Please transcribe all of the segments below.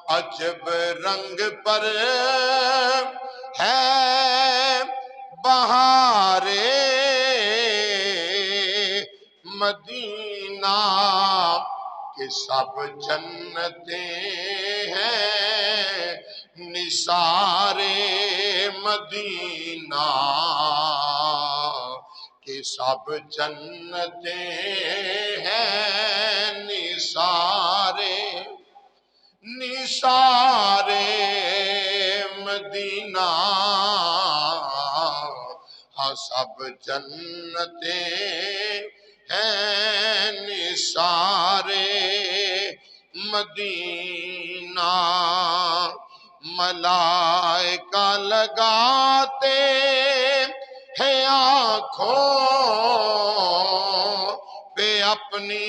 عجب رنگ پر ہے بہار مدینہ کہ سب جنتیں ہیں نثار مدینہ کہ سب جنتیں ہیں نثار مدینہ ہاں سب جنتیں ہیں نثار مدینہ ملائکہ لگاتے ہیں آنکھوں پہ اپنی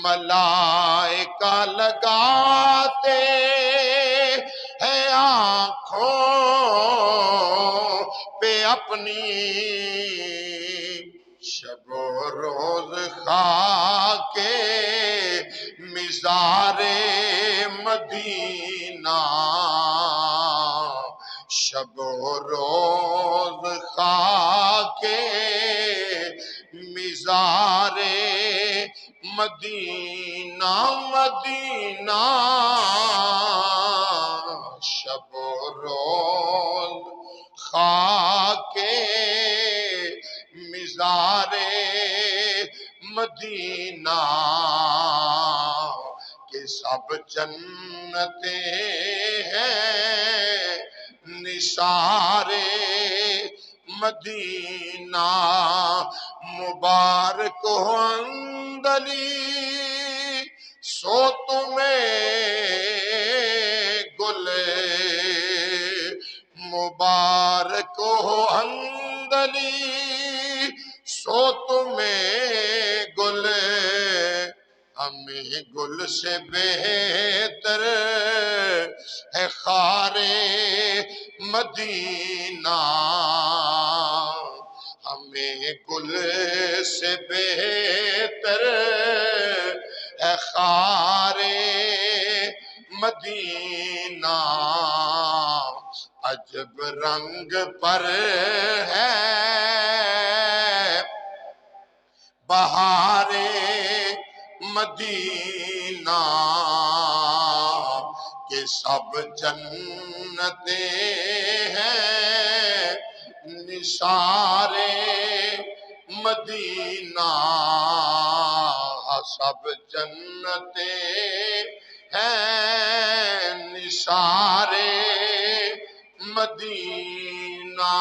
ملائکہ لگاتے ہیں آنکھوں پہ اپنی شب و روز خاک مزار مدینہ شب و روز خاک مزار مدینہ مدینہ شب و روز خاک مزار مدینہ کہ سب جنتیں ہیں نثار مدینہ مبارک ہو اندلی سو تمہیں گل مبارک ہو اندلی سو تمہیں گل ہمیں گل سے بہتر ہے خار مدینہ ہمیں گل سے بہتر ہے خار مدینہ عجب رنگ پر ہے بہار مدینہ کہ سب جنتیں ہیں نثار مدینہ سب جنتیں ہیں نثار مدینہ